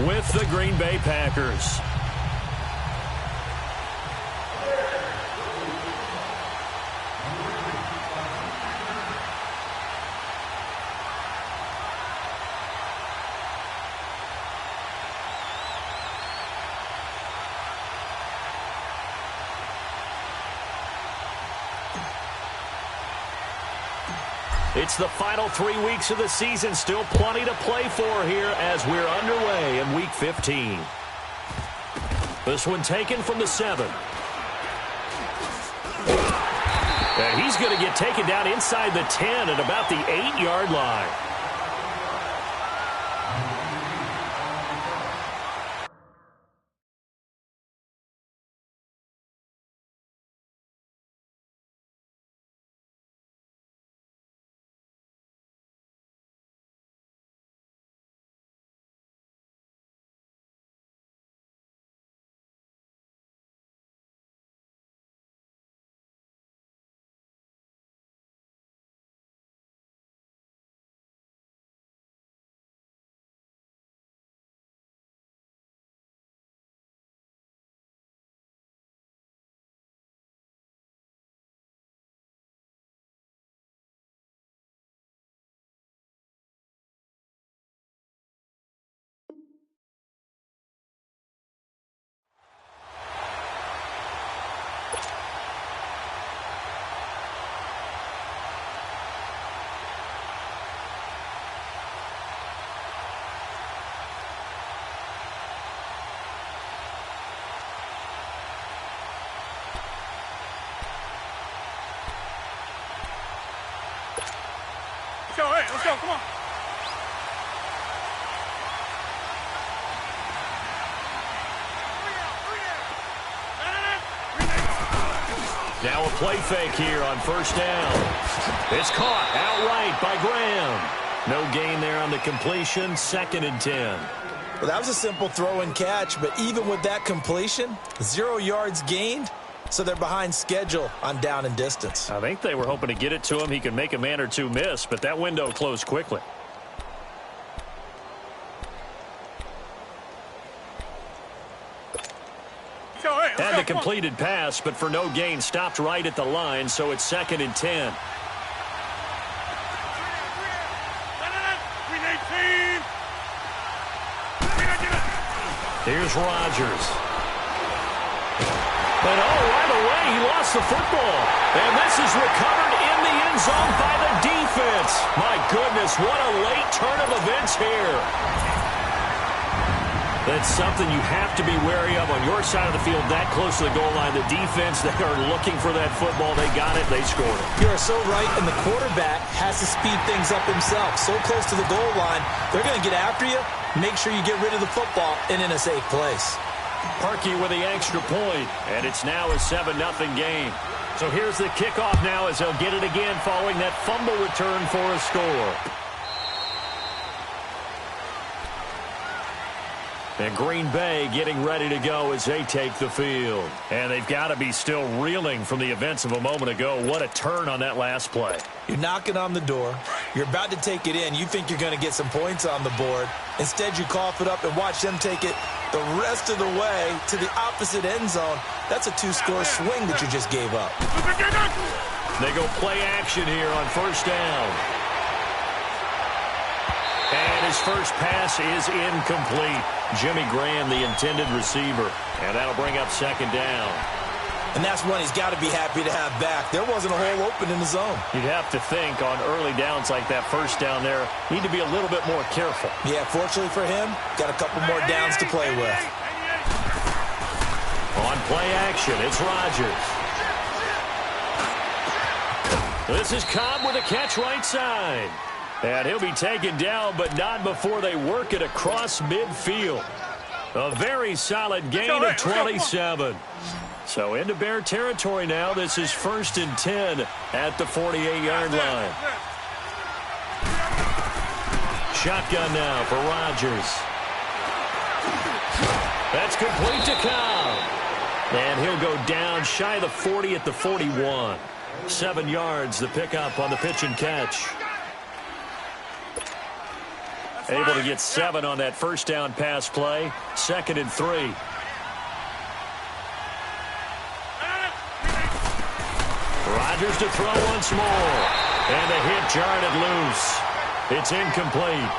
with the Green Bay Packers. It's the final 3 weeks of the season. Still plenty to play for here as we're underway in Week 15. This one taken from the 7. And he's going to get taken down inside the 10 at about the 8-yard line. Let's go, come on. Now a play fake here on first down. It's caught outright by Graham. No gain there on the completion, 2nd and 10. Well, that was a simple throw and catch, but even with that completion, 0 yards gained, so they're behind schedule on down and distance. I think they were hoping to get it to him. He could make a man or two miss, but that window closed quickly. Had the completed pass, but for no gain, stopped right at the line, so it's 2nd and 10. Here's Rodgers. And right away, he lost the football. And this is recovered in the end zone by the defense. My goodness, what a late turn of events here. That's something you have to be wary of on your side of the field, that close to the goal line. The defense, they are looking for that football. They got it. They scored it. You are so right, and the quarterback has to speed things up himself. So close to the goal line, they're going to get after you. Make sure you get rid of the football and in a safe place. Parkey with the extra point, and it's now a 7-0 game. So here's the kickoff now as they'll get it again following that fumble return for a score. And Green Bay getting ready to go as they take the field. And they've got to be still reeling from the events of a moment ago. What a turn on that last play. You're knocking on the door. You're about to take it in. You think you're going to get some points on the board. Instead, you cough it up and watch them take it the rest of the way to the opposite end zone. That's a 2-score swing that you just gave up. They go play action here on first down. And his first pass is incomplete. Jimmy Graham, the intended receiver. And that'll bring up 2nd down. And that's one he's got to be happy to have back. There wasn't a hole open in the zone. You'd have to think on early downs like that first down there, need to be a little bit more careful. Yeah, fortunately for him, got a couple more downs to play with. On play action, it's Rodgers. This is Cobb with a catch right side. And he'll be taken down, but not before they work it across midfield. A very solid gain of 27. So into Bear territory now. This is 1st and 10 at the 48-yard line. Shotgun now for Rodgers. That's complete to Cobb. And he'll go down shy of the 40 at the 41. 7 yards the pickup on the pitch and catch. Able to get 7 on that first down pass play. 2nd and 3. Rodgers to throw once more. And the hit jarred it loose. It's incomplete.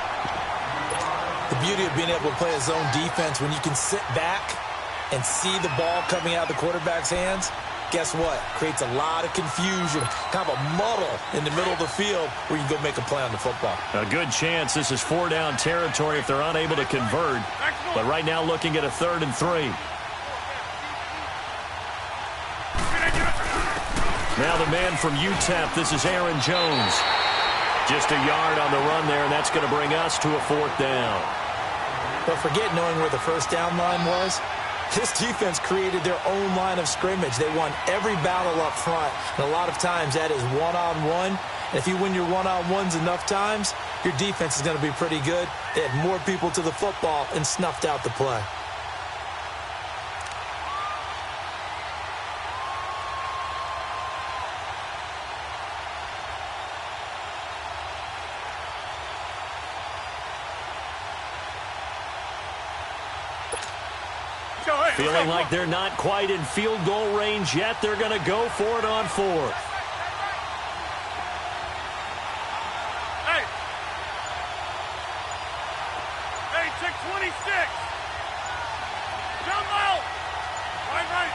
The beauty of being able to play a zone defense when you can sit back and see the ball coming out of the quarterback's hands, guess what? Creates a lot of confusion, kind of a muddle in the middle of the field where you go make a play on the football. A good chance this is 4-down territory if they're unable to convert. But right now looking at a 3rd and 3. Now the man from UTEP, this is Aaron Jones. Just a yard on the run there, and that's going to bring us to a 4th down. But forget knowing where the first down line was. This defense created their own line of scrimmage. They won every battle up front, and a lot of times that is one-on-one. And if you win your one-on-ones enough times, your defense is going to be pretty good. They had more people to the football and snuffed out the play. Feeling like they're not quite in field goal range yet. They're going to go for it on 4th. Hey, check 26. Jump out. Right.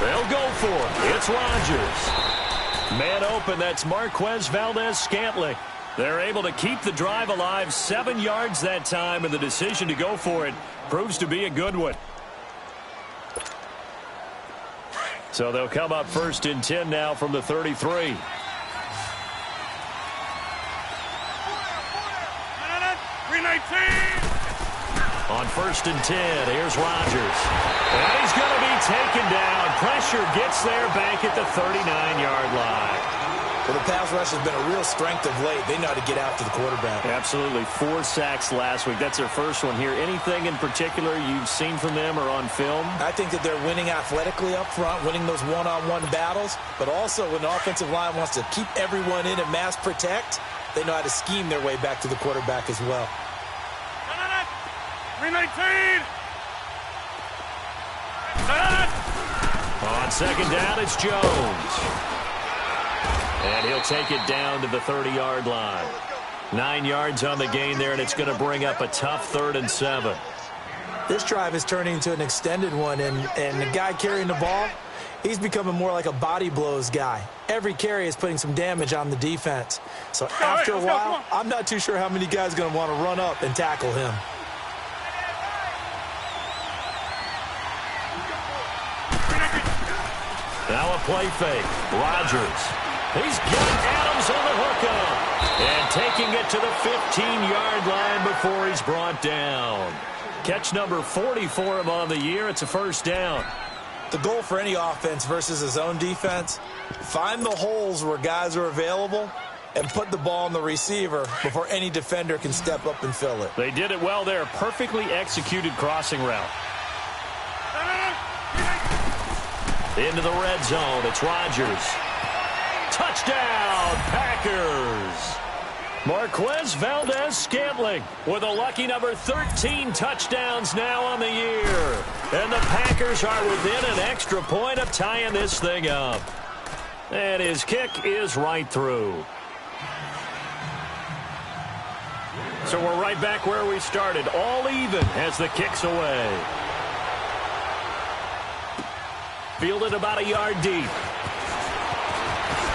They'll go for it. It's Rodgers. Man open, that's Marquez Valdez-Scantling. They're able to keep the drive alive, 7 yards that time, and the decision to go for it proves to be a good one. So they'll come up 1st and 10 now from the 33. On 1st and 10, here's Rodgers. And he's going to be taken down. Pressure gets there back at the 39-yard line. Well, the pass rush has been a real strength of late. They know how to get after the quarterback. Absolutely. 4 sacks last week. That's their first one here. Anything in particular you've seen from them or on film? I think that they're winning athletically up front, winning those one-on-one battles, but also when the offensive line wants to keep everyone in and mass protect, they know how to scheme their way back to the quarterback as well. 319. On 2nd down, it's Jones. And he'll take it down to the 30-yard line. 9 yards on the gain there, and it's going to bring up a tough 3rd and 7. This drive is turning into an extended one, and the guy carrying the ball, he's becoming more like a body blows guy. Every carry is putting some damage on the defense. So after a while, I'm not too sure how many guys are going to want to run up and tackle him. Now a play fake. Rodgers. He's got Adams on the hookup. And taking it to the 15-yard line before he's brought down. Catch number 40 for him on the year. It's a 1st down. The goal for any offense versus a zone defense, find the holes where guys are available and put the ball on the receiver before any defender can step up and fill it. They did it well there. Perfectly executed crossing route. Into the red zone. It's Rodgers. Touchdown, Packers. Marquez Valdez-Scantling with a lucky number 13 touchdowns now on the year. And the Packers are within an extra point of tying this thing up. And his kick is right through. So we're right back where we started. All even as the kick's away. Fielded about a yard deep.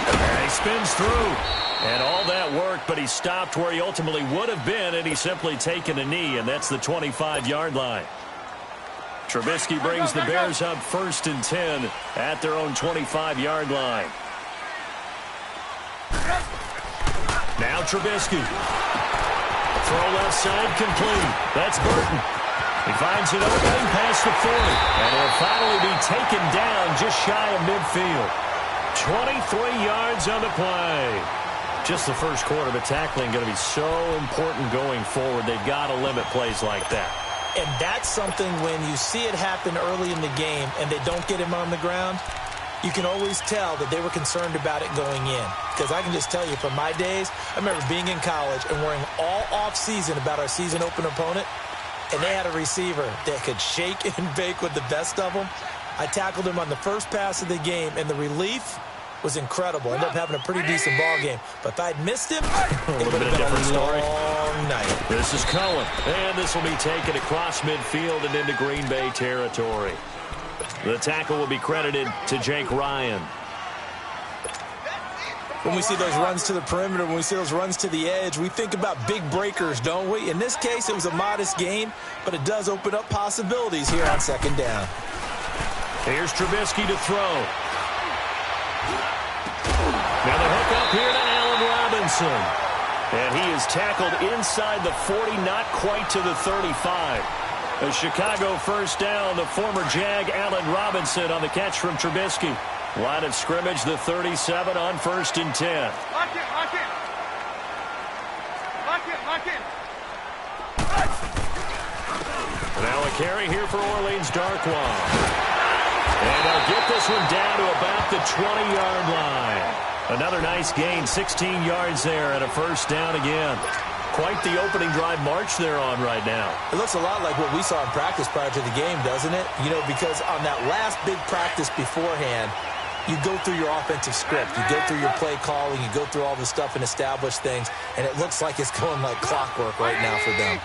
And he spins through. And all that worked, but he stopped where he ultimately would have been, and he's simply taken a knee, and that's the 25-yard line. Trubisky brings the Bears up 1st and 10 at their own 25-yard line. Now Trubisky. Throw left side complete. That's Burton. He finds an opening past the 40, and he'll finally be taken down just shy of midfield. 23 yards on the play. Just the first quarter, but tackling going to be so important going forward. They've got to limit plays like that. And that's something when you see it happen early in the game and they don't get him on the ground, you can always tell that they were concerned about it going in. Because I can just tell you from my days, I remember being in college and worrying all off-season about our season opener opponent, and they had a receiver that could shake and bake with the best of them. I tackled him on the first pass of the game, and the relief was incredible. Ended up having a pretty decent ball game. But if I'd missed him, it would have been a long night. This is Cohen, and this will be taken across midfield and into Green Bay territory. The tackle will be credited to Jake Ryan. When we see those runs to the perimeter, when we see those runs to the edge, we think about big breakers, don't we? In this case, it was a modest gain, but it does open up possibilities here on second down. Here's Trubisky to throw. Now the hook up here to Allen Robinson. And he is tackled inside the 40, not quite to the 35. A Chicago first down, the former Jag Allen Robinson on the catch from Trubisky. Line of scrimmage, the 37 on 1st and 10. Lock it, lock it. Lock it, lock it. Now a carry here for Orleans Darkwan. And they'll get this one down to about the 20-yard line. Another nice gain, 16 yards there and a first down again. Quite the opening drive march they're on right now. It looks a lot like what we saw in practice prior to the game, doesn't it? You know, because on that last big practice beforehand, you go through your offensive script. You go through your play calling. You go through all the stuff and establish things. And it looks like it's going like clockwork right now for them.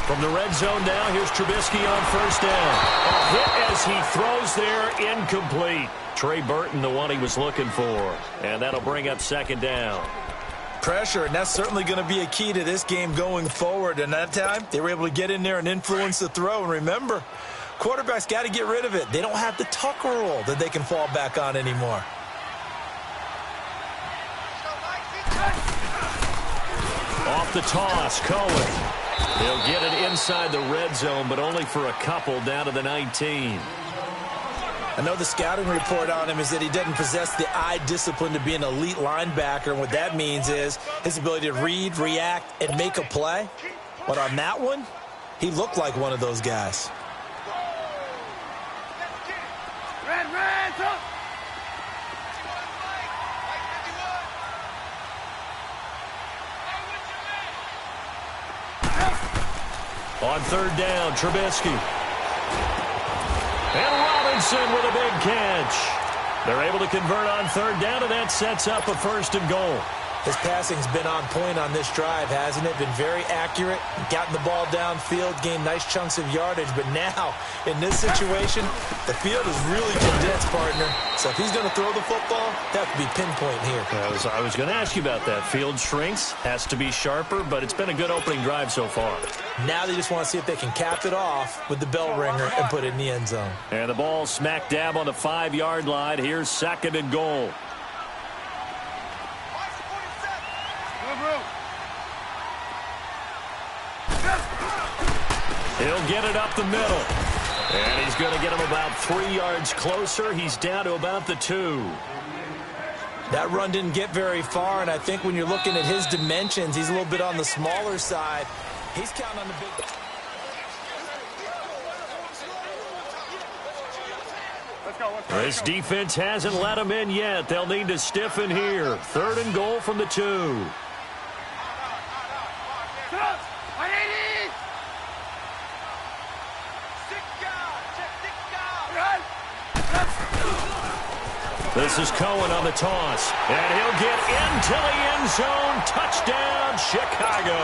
From the red zone now, here's Trubisky on first down. A hit as he throws there, incomplete. Trey Burton, the one he was looking for. And that'll bring up second down. Pressure, and that's certainly going to be a key to this game going forward. And that time, they were able to get in there and influence the throw. And remember, quarterbacks got to get rid of it. They don't have the Tucker rule that they can fall back on anymore. Off the toss, Cohen. They'll get it inside the red zone, but only for a couple down to the 19. I know the scouting report on him is that he doesn't possess the eye discipline to be an elite linebacker. And what that means is his ability to read, react, and make a play. But on that one, he looked like one of those guys. Red, up. On third down, Trubisky. And Robinson with a big catch. They're able to convert on third down, and that sets up a first and goal. His passing's been on point on this drive, hasn't it? Been very accurate, gotten the ball downfield, gained nice chunks of yardage. But now, in this situation, the field is really condensed, partner. So if he's going to throw the football, that could be pinpoint here. I was going to ask you about that. Field shrinks, has to be sharper, but it's been a good opening drive so far. Now they just want to see if they can cap it off with the bell ringer and put it in the end zone. And the ball smack dab on the 5-yard line. Here's second and goal. He'll get it up the middle. And he's going to get him about 3 yards closer. He's down to about the 2. That run didn't get very far, and I think when you're looking at his dimensions, he's a little bit on the smaller side. He's counting on the big... This defense hasn't let him in yet. They'll need to stiffen here. Third and goal from the 2. This is Cohen on the toss. And he'll get into the end zone. Touchdown, Chicago.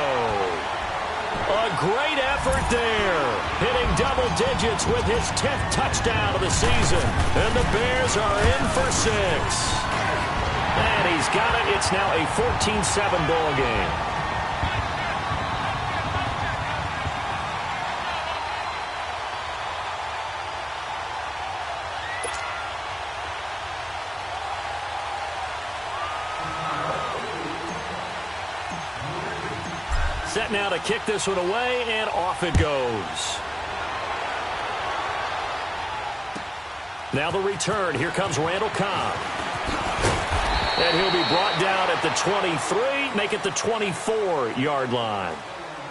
A great effort there. Hitting double digits with his 10th touchdown of the season. And the Bears are in for 6. And he's got it. It's now a 14-7 ball game. Set now to kick this one away, and off it goes. Now the return. Here comes Randall Cobb. And he'll be brought down at the 23, make it the 24-yard line.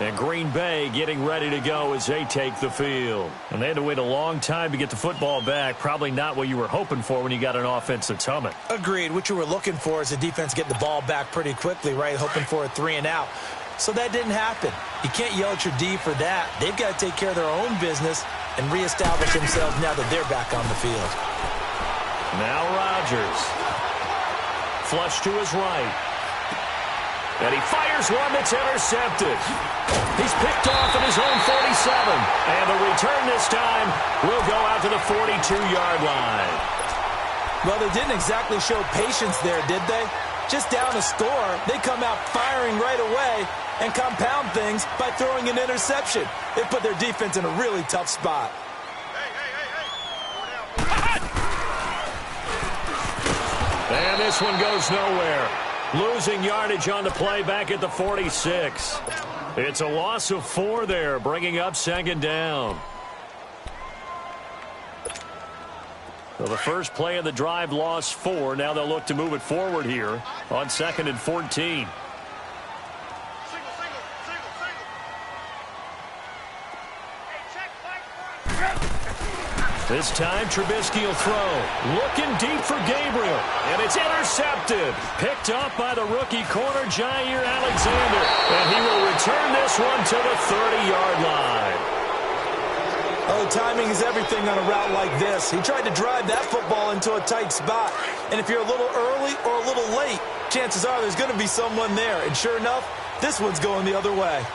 And Green Bay getting ready to go as they take the field. And they had to wait a long time to get the football back. Probably not what you were hoping for when you got an offense that's humming. Agreed. What you were looking for is the defense getting the ball back pretty quickly, right? Hoping for a 3-and-out. So that didn't happen. You can't yell at your D for that. They've got to take care of their own business and reestablish themselves now that they're back on the field. Now Rodgers. Flush to his right. And he fires one that's intercepted. He's picked off at his own 47. And the return this time will go out to the 42-yard line. Well, they didn't exactly show patience there, did they? Just down a score, they come out firing right away and compound things by throwing an interception. They put their defense in a really tough spot. And this one goes nowhere. Losing yardage on the play back at the 46. It's a loss of 4 there, bringing up second down. So the first play of the drive lost 4. Now they'll look to move it forward here on 2nd and 14. This time, Trubisky will throw. Looking deep for Gabriel. And it's intercepted. Picked up by the rookie corner, Jair Alexander. And he will return this one to the 30-yard line. Oh, timing is everything on a route like this. He tried to drive that football into a tight spot. And if you're a little early or a little late, chances are there's going to be someone there. And sure enough, this one's going the other way.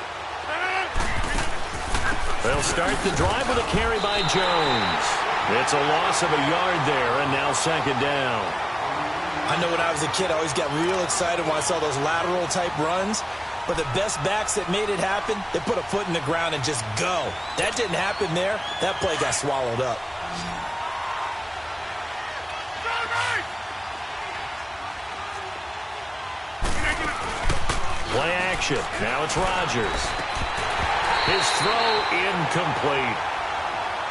They'll start the drive with a carry by Jones. It's a loss of a yard there, and now second down. I know when I was a kid, I always got real excited when I saw those lateral-type runs. But the best backs that made it happen, they put a foot in the ground and just go. That didn't happen there. That play got swallowed up. Play action. Now it's Rodgers. His throw incomplete.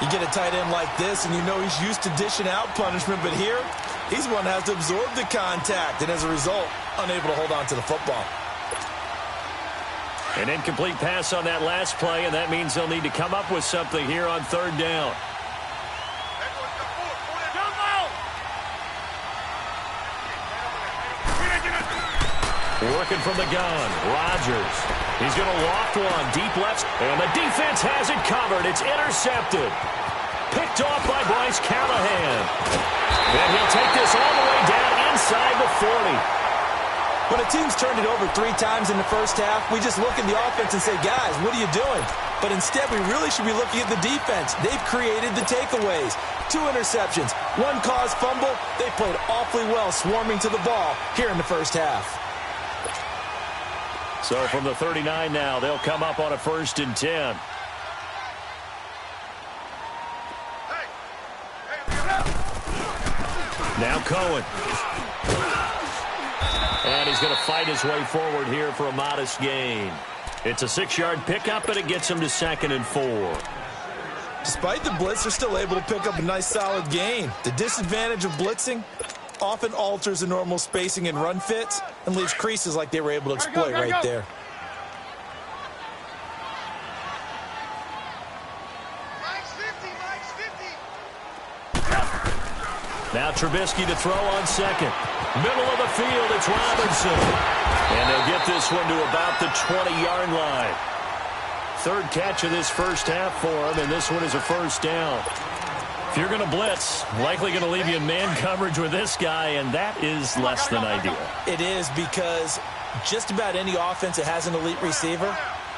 You get a tight end like this, and you know he's used to dishing out punishment, but here, he's one that has to absorb the contact, and as a result, unable to hold on to the football. An incomplete pass on that last play, and that means they'll need to come up with something here on third down. Working from the gun, Rodgers. He's going to loft one, deep left, and the defense has it covered. It's intercepted. Picked off by Bryce Callahan. And he'll take this all the way down inside the 40. When a team's turned it over 3 times in the first half, we just look at the offense and say, guys, what are you doing? But instead, we really should be looking at the defense. They've created the takeaways. 2 interceptions, 1 caused fumble. They played awfully well swarming to the ball here in the first half. So from the 39 now, they'll come up on a 1st and 10. Now Cohen. And he's going to fight his way forward here for a modest gain. It's a 6-yard pickup, and it gets him to 2nd and 4. Despite the blitz, they're still able to pick up a nice solid gain. The disadvantage of blitzing often alters the normal spacing and run fits and leaves creases like they were able to exploit right there. Now Trubisky to throw on 2nd. Middle of the field, it's Robinson. And they'll get this one to about the 20-yard line. 3rd catch of this first half for him, and this one is a 1st down. If you're going to blitz, likely going to leave you in man coverage with this guy, and that is less than ideal. It is, because just about any offense that has an elite receiver,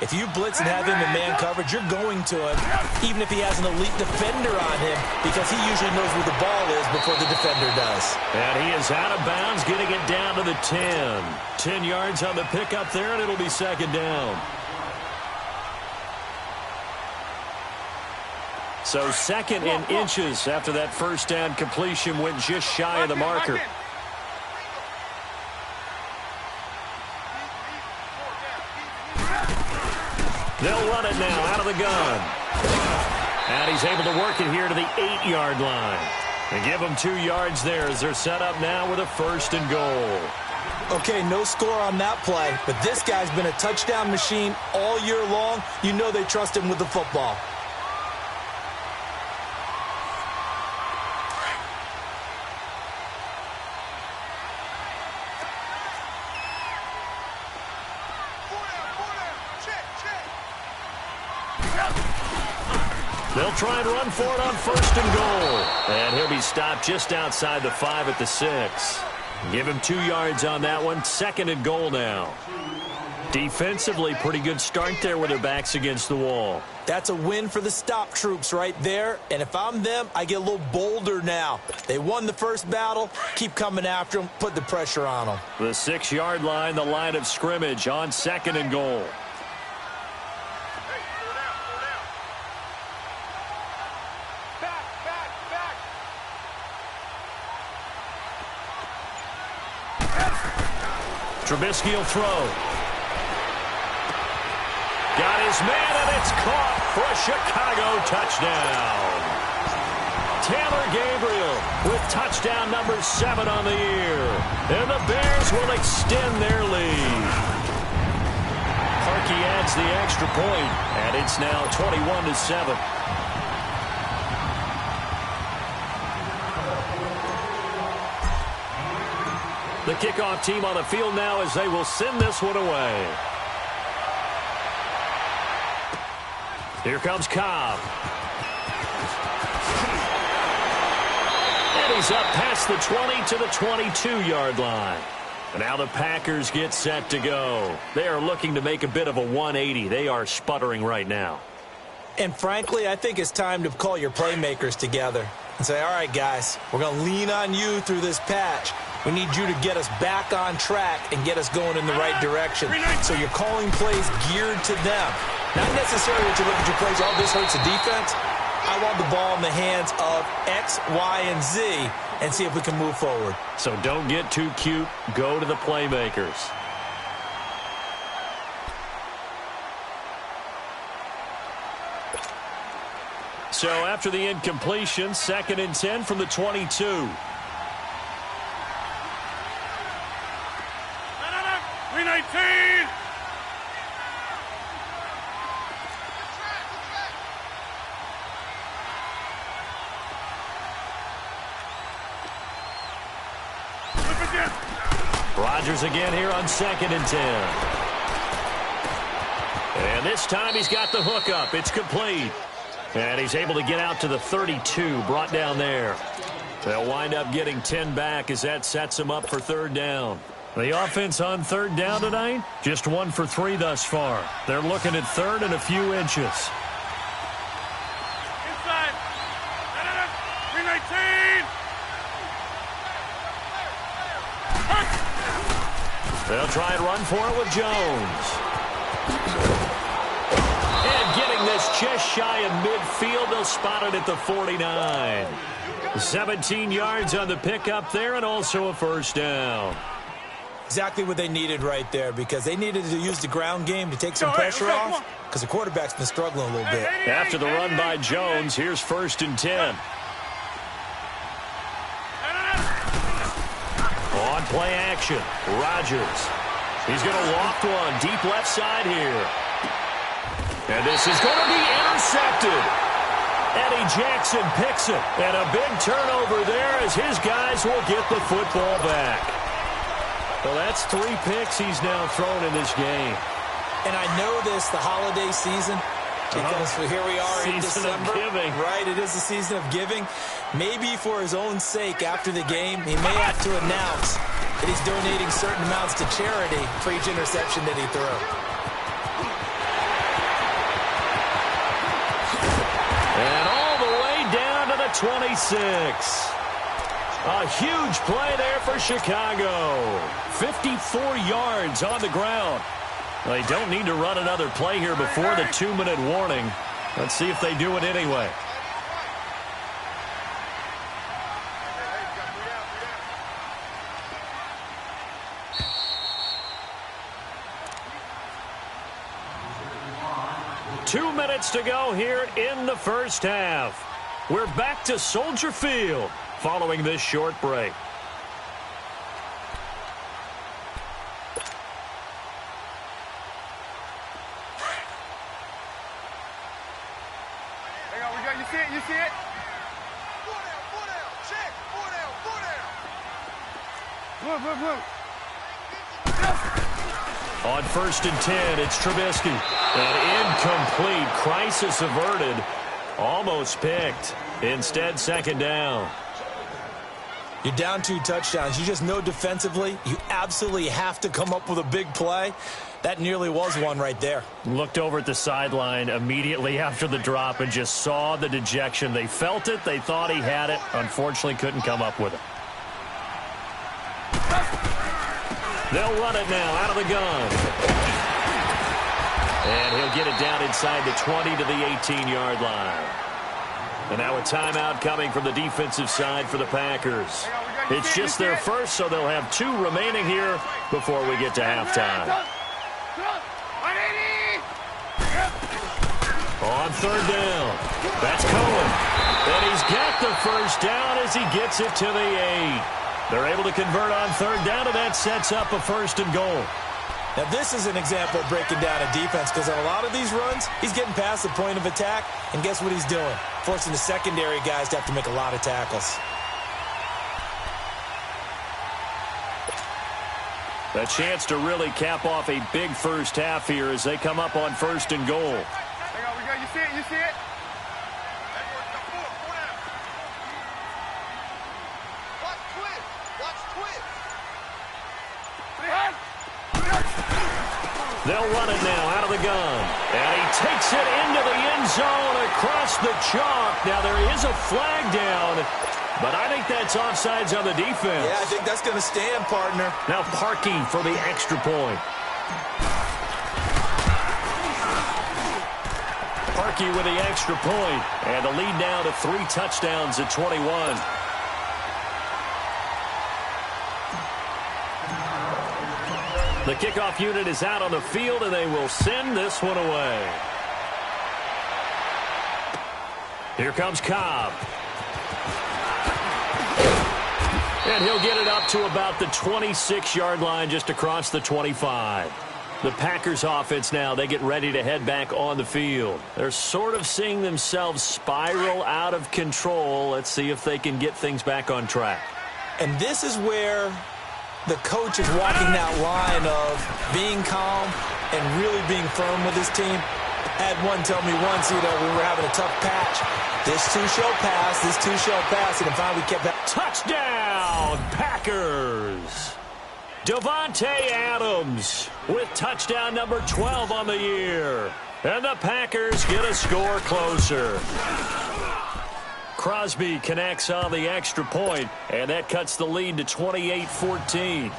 if you blitz and have him in man coverage, you're going to him, even if he has an elite defender on him, because he usually knows where the ball is before the defender does. And he is out of bounds, getting it down to the 10. 10 yards on the pickup there, and it'll be 2nd down. So 2nd and inches after that 1st down completion went just shy of the marker. They'll run it now out of the gun. And he's able to work it here to the 8-yard line. And give them 2 yards there as they're set up now with a 1st and goal. Okay, no score on that play, but this guy's been a touchdown machine all year long. You know they trust him with the football. They'll try and run for it on 1st and goal. And he'll be stopped just outside the 5 at the 6. Give him 2 yards on that one. 2nd and goal now. Defensively, pretty good start there with their backs against the wall. That's a win for the stop troops right there. And if I'm them, I get a little bolder now. They won the first battle. Keep coming after them. Put the pressure on them. The 6-yard line, the line of scrimmage on 2nd and goal. Trubisky will throw. Got his man, and it's caught for a Chicago touchdown. Taylor Gabriel with touchdown number 7 on the year. And the Bears will extend their lead. Harkey adds the extra point, and it's now 21-7. The kickoff team on the field now as they will send this one away. Here comes Cobb. And he's up past the 20 to the 22-yard line. And now the Packers get set to go. They are looking to make a bit of a 180. They are sputtering right now. And frankly, I think it's time to call your playmakers together and say, all right, guys, we're going to lean on you through this patch. We need you to get us back on track and get us going in the right direction. So you're calling plays geared to them. Not necessarily that you look at your plays, oh, this hurts the defense. I want the ball in the hands of X, Y, and Z and see if we can move forward. So don't get too cute. Go to the playmakers. So after the incompletion, 2nd and 10 from the 22. 319! Rodgers again here on 2nd and 10. And this time he's got the hook up. It's complete. And he's able to get out to the 32, brought down there. They'll wind up getting 10 back as that sets them up for 3rd down. The offense on 3rd down tonight, just 1 for 3 thus far. They're looking at 3rd and a few inches. Inside! 319! They'll try and run for it with Jones. And getting this just shy of midfield, they'll spot it at the 49. 17 yards on the pickup there and also a 1st down. Exactly what they needed right there because they needed to use the ground game to take some pressure off because the quarterback's been struggling a little bit. After the run by Jones, here's 1st and 10. On play action, Rodgers. He's going to loft one deep left side here. And this is going to be intercepted. Eddie Jackson picks it. And a big turnover there as his guys will get the football back. Well, that's 3 picks he's now thrown in this game. And I know this, the holiday season, because here we are in December. Season of giving. Right, it is the season of giving. Maybe for his own sake after the game, he may have to announce that he's donating certain amounts to charity for each interception that he threw. And all the way down to the 26. A huge play there for Chicago. 54 yards on the ground. They don't need to run another play here before the 2-minute warning. Let's see if they do it anyway. Two minutes to go here in the first half. We're back to Soldier Field following this short break. see it, you see it? 4 down, check, 4 down, 4 down. Move. On 1st and 10, it's Trubisky. An incomplete, crisis averted, almost picked. Instead, 2nd down. You're down 2 touchdowns. You just know defensively you absolutely have to come up with a big play. That nearly was one right there. Looked over at the sideline immediately after the drop and just saw the dejection. They felt it. They thought he had it. Unfortunately, couldn't come up with it. They'll run it now out of the gun. And he'll get it down inside the 20 to the 18-yard line. And now a timeout coming from the defensive side for the Packers. It's just their first, so they'll have 2 remaining here before we get to halftime. On 3rd down, that's Cohen. And he's got the first down as he gets it to the 8. They're able to convert on 3rd down, and that sets up a 1st and goal. Now, this is an example of breaking down a defense because on a lot of these runs, he's getting past the point of attack, and guess what he's doing? Forcing the secondary guys to have to make a lot of tackles. A chance to really cap off a big first half here as they come up on 1st and goal. We go, you see it, you see it? They'll run it now out of the gun. And he takes it into the end zone across the chalk. Now there is a flag down, but I think that's offsides on the defense. Yeah, I think that's going to stand, partner. Now Parkey for the extra point. Parkey with the extra point. And the lead now to 3 touchdowns at 21. The kickoff unit is out on the field, and they will send this one away. Here comes Cobb. And he'll get it up to about the 26-yard line, just across the 25. The Packers offense now, they get ready to head back on the field. They're sort of seeing themselves spiral out of control. Let's see if they can get things back on track. And this is where the coach is walking that line of being calm and really being firm with his team. Had one tell me once, we were having a tough patch. This too shall pass, this too shall pass, and finally we kept that. Touchdown, Packers! Davante Adams with touchdown number 12 on the year. And the Packers get a score closer. Crosby connects on the extra point, and that cuts the lead to 28-14.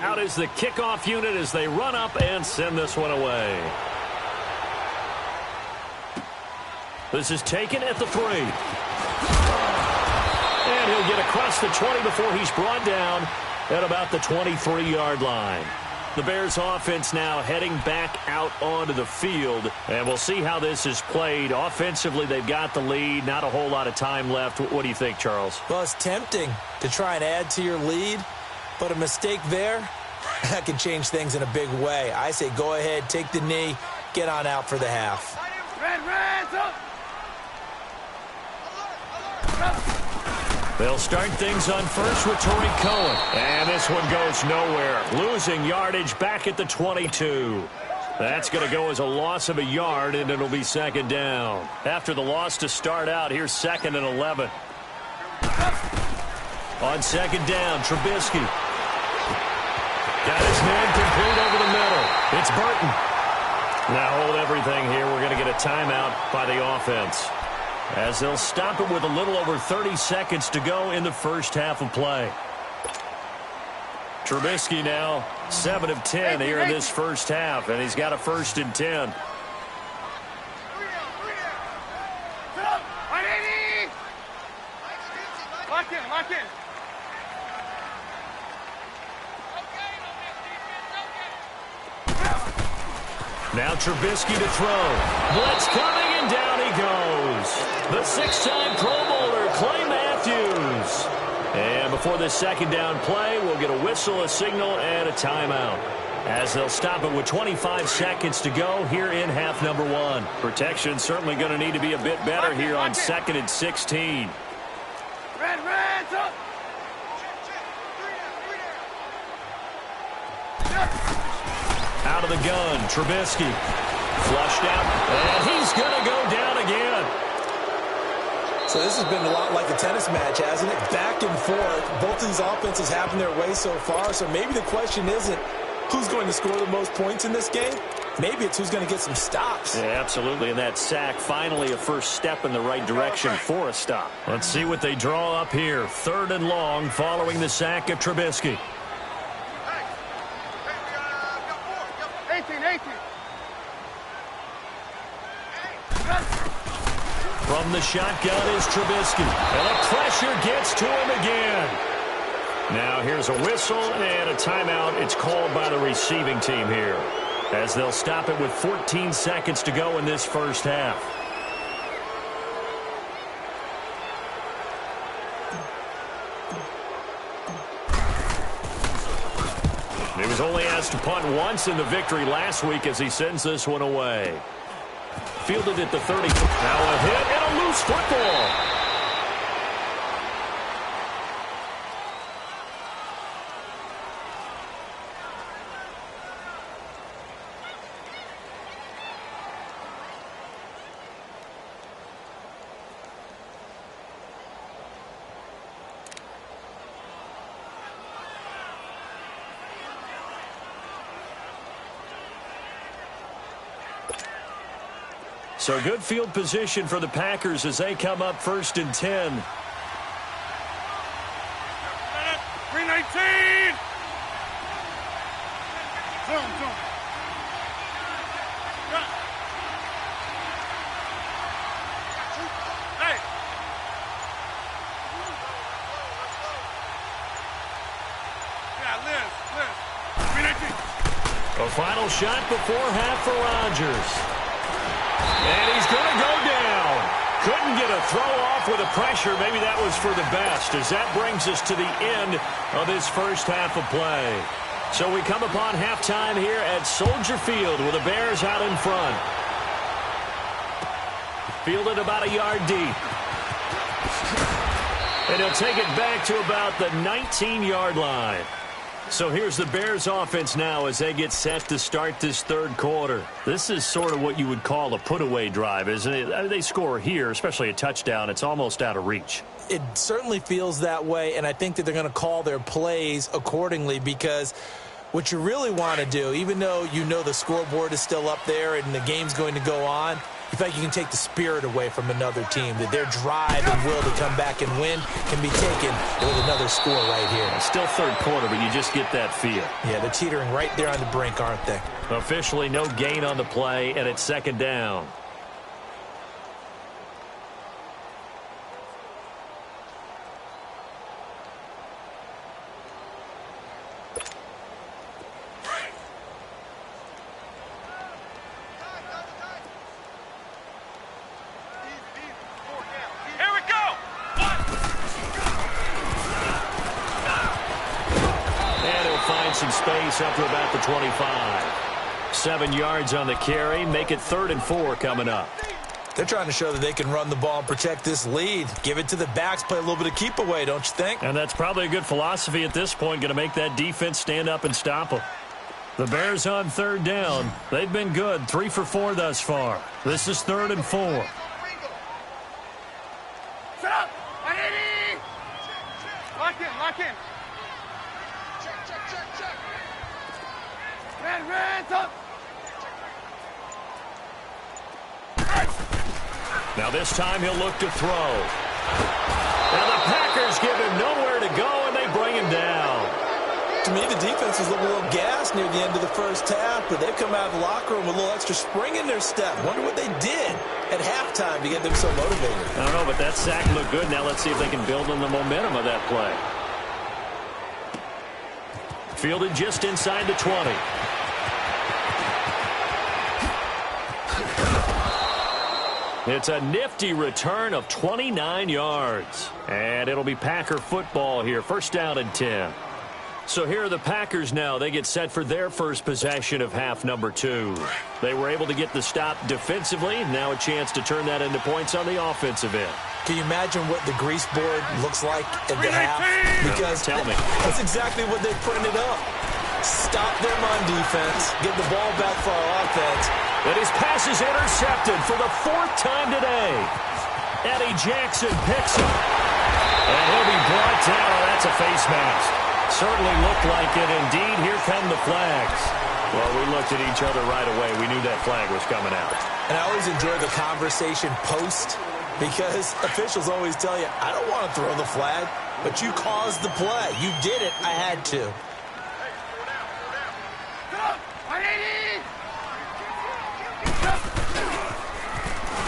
Out is the kickoff unit as they run up and send this one away. This is taken at the 3. And he'll get across the 20 before he's brought down at about the 23-yard line. The Bears offense now heading back out onto the field, and we'll see how this is played. Offensively, they've got the lead, not a whole lot of time left. What do you think, Charles? Well, it's tempting to try and add to your lead, but a mistake there, that can change things in a big way. I say go ahead, take the knee, get on out for the half. They'll start things on first with Tariq Cohen. And this one goes nowhere. Losing yardage back at the 22. That's going to go as a loss of a yard, and it'll be 2nd down. After the loss to start out, here's 2nd and 11. On 2nd down, Trubisky. Got his man complete over the middle. It's Burton. Now hold everything here. We're going to get a timeout by the offense, as they'll stop it with a little over 30 seconds to go in the first half of play. Trubisky now 7 of 10 here in this first half, and he's got a 1st and 10. Lock in, lock in. Now Trubisky to throw. Blitz coming, and down he goes. The 6-time Pro Bowler, Clay Matthews. And before this 2nd down play, we'll get a whistle, a signal, and a timeout. as they'll stop it with 25 seconds to go here in half number one. Protection certainly going to need to be a bit better here on 2nd and 16. Red, up. Out of the gun, Trubisky. Flushed out, and he's going to go down again. So this has been a lot like a tennis match, hasn't it? Back and forth. Both of these offenses having their way so far. So maybe the question isn't who's going to score the most points in this game. Maybe it's who's going to get some stops. Yeah, absolutely. And that sack, finally a first step in the right direction for a stop. Let's see what they draw up here. 3rd and long following the sack of Trubisky. 18. From the shotgun is Trubisky. And the pressure gets to him again. Now here's a whistle and a timeout. It's called by the receiving team here, as they'll stop it with 14 seconds to go in this first half. He was only asked to punt once in the victory last week as he sends this one away. Fielded at the 30. Now a hit and a loose football. So good field position for the Packers as they come up 1st and 10. 319. Zoom. Hey. Yeah, Liz. 319. A final shot before half for Rodgers. And he's going to go down. Couldn't get a throw off with the pressure. Maybe that was for the best, as that brings us to the end of this first half of play. So we come upon halftime here at Soldier Field with the Bears out in front. Fielded about a yard deep. And he'll take it back to about the 19-yard line. So here's the Bears offense now as they get set to start this 3rd quarter. This is sort of what you would call a put-away drive, isn't it? I mean, they score here, especially a touchdown. It's almost out of reach. It certainly feels that way, and I think that they're going to call their plays accordingly, because what you really want to do, even though you know the scoreboard is still up there and the game's going to go on, you feel like you can take the spirit away from another team, that their drive and will to come back and win can be taken with another score right here. It's still 3rd quarter, but you just get that feel. Yeah, they're teetering right there on the brink, aren't they? Officially no gain on the play, and it's 2nd down. Some space up to about the 25. 7 yards on the carry. Make it 3rd and 4 coming up. They're trying to show that they can run the ball and protect this lead. Give it to the backs, play a little bit of keep away, don't you think? And that's probably a good philosophy at this point, going to make that defense stand up and stop them. The Bears on 3rd down. They've been good, 3 for 4 thus far. This is 3rd and 4. Set up. 180. Lock in. Red, up. Now this time he'll look to throw. Now the Packers give him nowhere to go, and they bring him down. To me, the defense was looking a little gassed near the end of the first half, but they've come out of the locker room with a little extra spring in their step. Wonder what they did at halftime to get them so motivated. I don't know, but that sack looked good. Now let's see if they can build on the momentum of that play. Fielded just inside the 20. It's a nifty return of 29 yards. And it'll be Packer football here. 1st down and 10. So here are the Packers now. They get set for their first possession of half number 2. They were able to get the stop defensively. Now a chance to turn that into points on the offensive end. Can you imagine what the grease board looks like at the half? Because tell me. That's exactly what they printed up. Stop them on defense, get the ball back for our offense. And his pass is intercepted for the 4th time today. Eddie Jackson picks him. And he'll be brought down. Oh, that's a face mask. Certainly looked like it. Indeed, here come the flags. Well, we looked at each other right away. We knew that flag was coming out. And I always enjoy the conversation post because officials always tell you, I don't want to throw the flag, but you caused the play. You did it. I had to.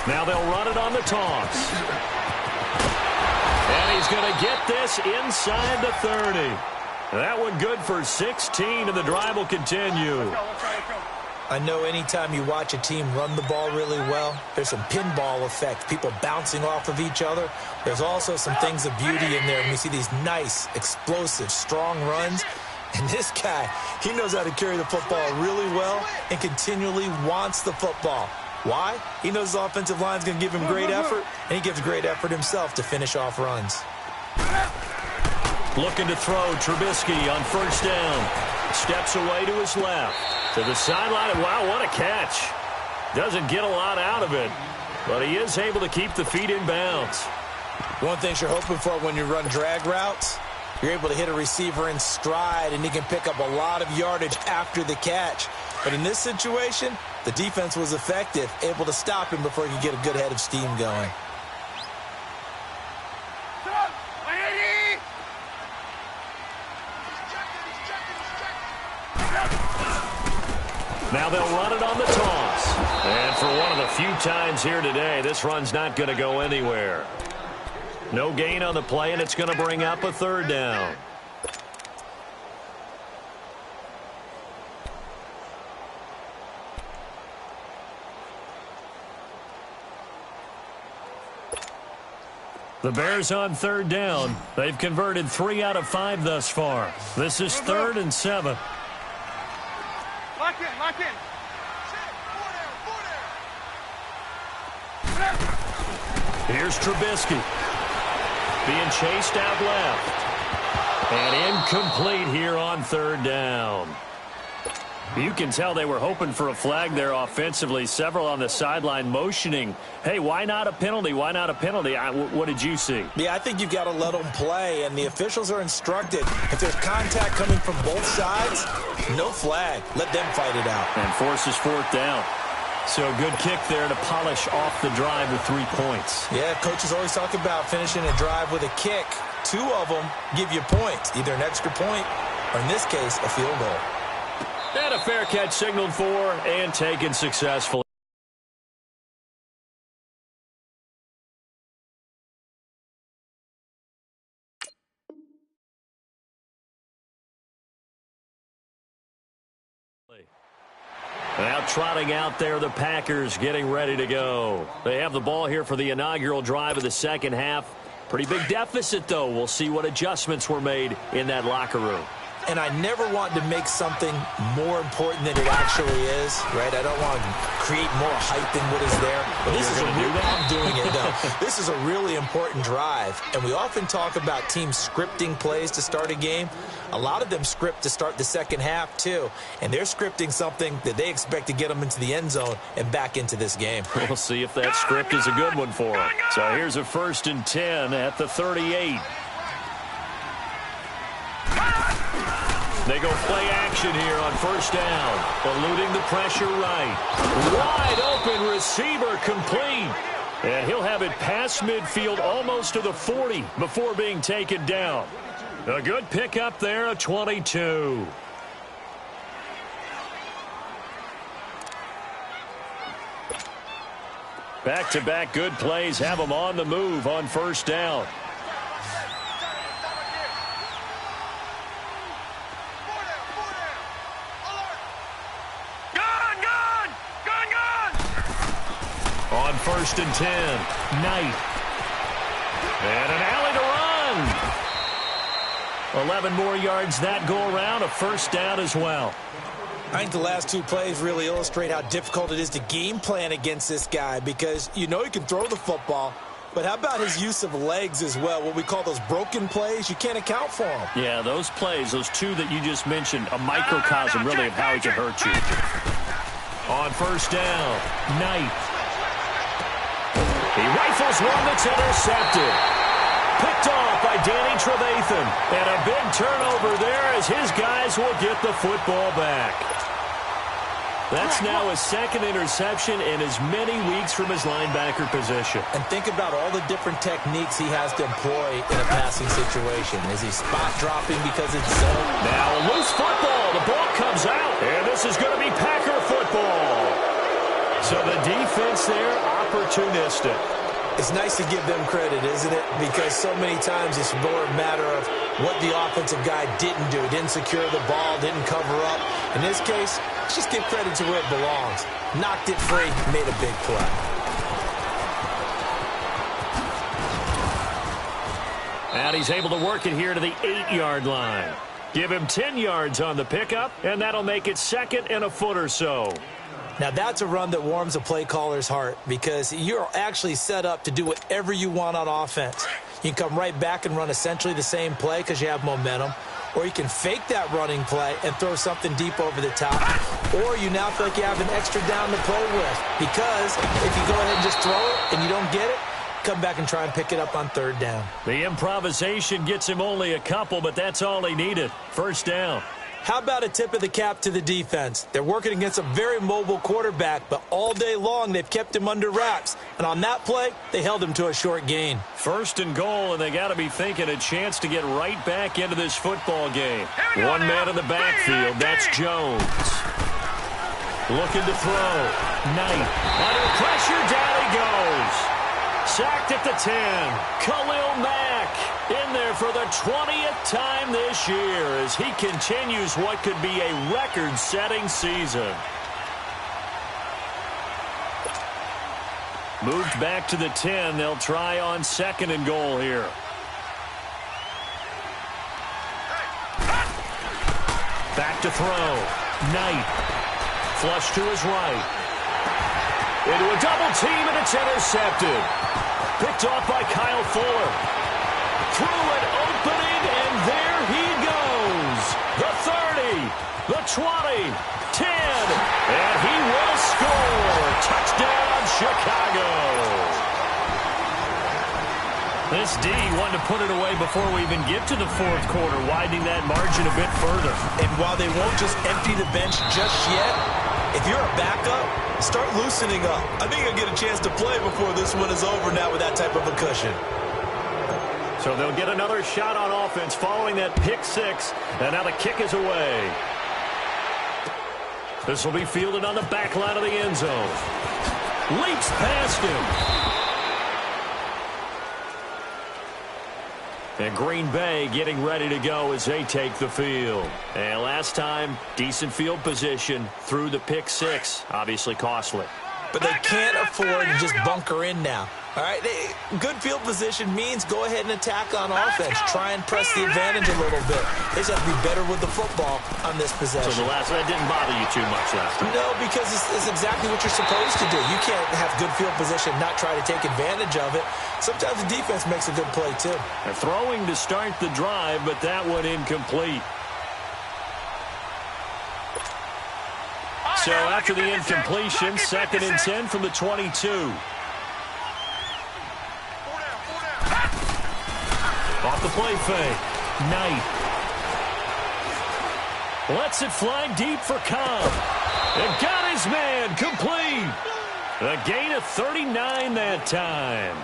Now they'll run it on the toss. And he's going to get this inside the 30. That one good for 16, and the drive will continue. I know anytime you watch a team run the ball really well, there's some pinball effect, people bouncing off of each other. There's also some things of beauty in there, and we see these nice, explosive, strong runs. And this guy, he knows how to carry the football really well and continually wants the football. Why? He knows his offensive line's going to give him great effort, and he gives great effort himself to finish off runs. Looking to throw, Trubisky on first down. Steps away to his left. To the sideline. Wow, what a catch. Doesn't get a lot out of it, but he is able to keep the feet in bounds. One thing you're hoping for when you run drag routes, you're able to hit a receiver in stride, and he can pick up a lot of yardage after the catch. But in this situation, the defense was effective, able to stop him before he could get a good head of steam going. Now they'll run it on the toss. And for one of the few times here today, this run's not going to go anywhere. No gain on the play, and it's going to bring up a 3rd down. The Bears on 3rd down. They've converted 3 out of 5 thus far. This is 3rd and 7. Lock in, lock in. Here's Trubisky. Being chased out left. And incomplete here on 3rd down. You can tell they were hoping for a flag there offensively. Several on the sideline motioning, hey, why not a penalty? Why not a penalty? What did you see? Yeah, I think you've got to let them play, and the officials are instructed. If there's contact coming from both sides, no flag. Let them fight it out. And forces 4th down. So a good kick there to polish off the drive with 3 points. Yeah, coaches always talk about finishing a drive with a kick. 2 of them give you points, either an extra point or, in this case, a field goal. And a fair catch signaled for and taken successfully. Now trotting out there, the Packers getting ready to go. They have the ball here for the inaugural drive of the second half. Pretty big deficit, though. We'll see what adjustments were made in that locker room. And I never want to make something more important than it actually is, right? I don't want to create more hype than what is there. But this is I'm doing it, though. This is a really important drive. And we often talk about teams scripting plays to start a game. A lot of them script to start the second half, too. And they're scripting something that they expect to get them into the end zone and back into this game. We'll see if that script is a good one for them. So here's a 1st and 10 at the 38. They go play action here on first down. Eluding the pressure right. Wide open receiver complete. And he'll have it past midfield almost to the 40 before being taken down. A good pickup there, a 22. Back-to-back good plays have them on the move on first down. On 1st and 10, Knight. And an alley to run. 11 more yards that go around, a first down as well. I think the last two plays really illustrate how difficult it is to game plan against this guy because you know he can throw the football, but how about his use of legs as well, what we call those broken plays? You can't account for them. Yeah, those plays, those two that you just mentioned, a microcosm really of how he can hurt you. On first down, Knight. He rifles one that's intercepted. Picked off by Danny Trevathan. And a big turnover there as his guys will get the football back. That's now his second interception in as many weeks from his linebacker position. And think about all the different techniques he has to employ in a passing situation. Is he spot dropping because it's zone? Now a loose football. The ball comes out. And this is going to be Packer football. So the defense there, opportunistic. It's nice to give them credit, isn't it? Because so many times it's more a matter of what the offensive guy didn't do. Didn't secure the ball, didn't cover up. In this case, let's just give credit to where it belongs. Knocked it free, made a big play. And he's able to work it here to the 8-yard line. Give him 10 yards on the pickup, and that'll make it second and a foot or so. Now, that's a run that warms a play caller's heart because you're actually set up to do whatever you want on offense. You can come right back and run essentially the same play because you have momentum, or you can fake that running play and throw something deep over the top, or you now feel like you have an extra down to play with because if you go ahead and just throw it and you don't get it, come back and try and pick it up on third down. The improvisation gets him only a couple, but that's all he needed. First down. How about a tip of the cap to the defense? They're working against a very mobile quarterback, but all day long they've kept him under wraps. And on that play, they held him to a short gain. First and goal, and they got to be thinking a chance to get right back into this football game. One man in the backfield, that's Jones. Looking to throw. Knight. Under pressure, down he goes. Sacked at the 10. Khalil Mack in there for the 20th time this year as he continues what could be a record-setting season. Moved back to the 10. They'll try on second and goal here. Back to throw. Knight. Flush to his right. Into a double team, and it's intercepted. Picked off by Kyle Fuller. Through an opening, and there he goes. The 30, the 20, 10, and he will score. Touchdown, Chicago. This D wanted to put it away before we even get to the fourth quarter, widening that margin a bit further. And while they won't just empty the bench just yet, if you're a backup, start loosening up. I think you'll get a chance to play before this one is over now with that type of a cushion. So they'll get another shot on offense following that pick six, and now the kick is away. This will be fielded on the back line of the end zone. Leaps past him. And Green Bay getting ready to go as they take the field. And last time, decent field position through the pick six. Obviously costly. But they can't afford to just bunker in now. All right, good field position means go ahead and attack on offense. Try and press the advantage a little bit. They just have to be better with the football on this possession. So the last one didn't bother you too much last time? No, because it's exactly what you're supposed to do. You can't have good field position, not try to take advantage of it. Sometimes the defense makes a good play, too. They're throwing to start the drive, but that one incomplete. So after the incompletion, 2nd and 10 from the 22. Off the play fake. Knight. Lets it fly deep for Cobb. And got his man complete. A gain of 39 that time.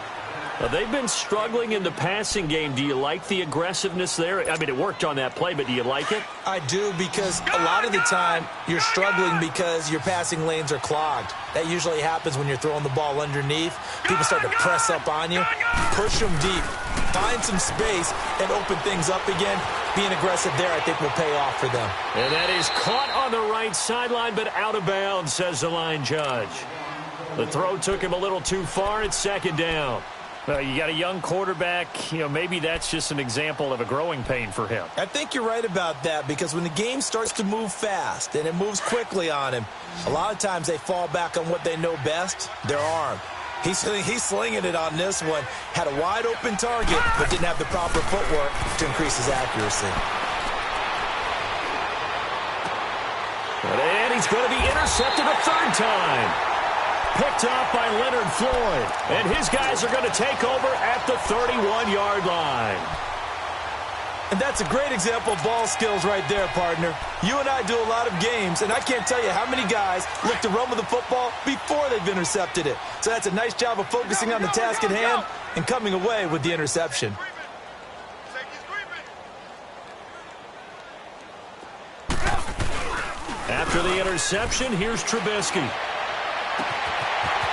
They've been struggling in the passing game. Do you like the aggressiveness there? I mean, it worked on that play, but do you like it? I do, because a lot of the time you're struggling because your passing lanes are clogged. That usually happens when you're throwing the ball underneath. People start to press up on you. Push them deep. Find some space and open things up again. Being aggressive there, I think, will pay off for them. And that is caught on the right sideline, but out of bounds, says the line judge. The throw took him a little too far. It's 2nd down. Well, you got a young quarterback. You know, maybe that's just an example of a growing pain for him. I think you're right about that, because when the game starts to move fast and it moves quickly on him, a lot of times they fall back on what they know best, their arm. He's slinging it on this one. Had a wide-open target, but didn't have the proper footwork to increase his accuracy. And he's going to be intercepted a third time. Picked off by Leonard Floyd. And his guys are going to take over at the 31-yard line. And that's a great example of ball skills right there, partner. You and I do a lot of games, and I can't tell you how many guys look to run with the football before they've intercepted it. So that's a nice job of focusing on the task at hand and coming away with the interception. After the interception, here's Trubisky.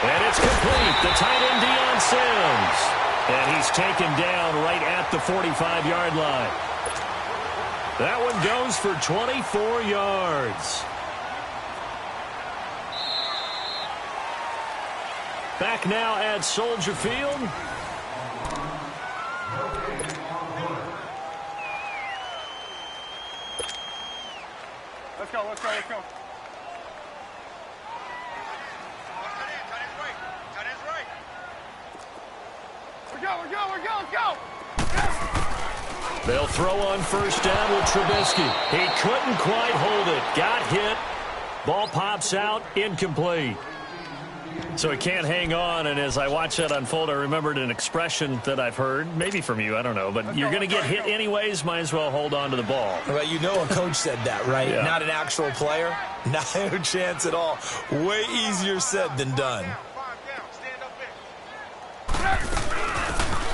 And it's complete. The tight end, Deion Sims. And he's taken down right at the 45-yard line. That one goes for 24 yards. Back now at Soldier Field. Let's go, let's go, let's go. Let's go. They'll throw on first down with Trubisky. He couldn't quite hold it. Got hit. Ball pops out. Incomplete. So he can't hang on, and as I watch that unfold, I remembered an expression that I've heard, maybe from you, I don't know, but you're going to get hit anyways, might as well hold on to the ball. Well, you know a coach said that, right? Yeah. Not an actual player. Not a chance at all. Way easier said than done.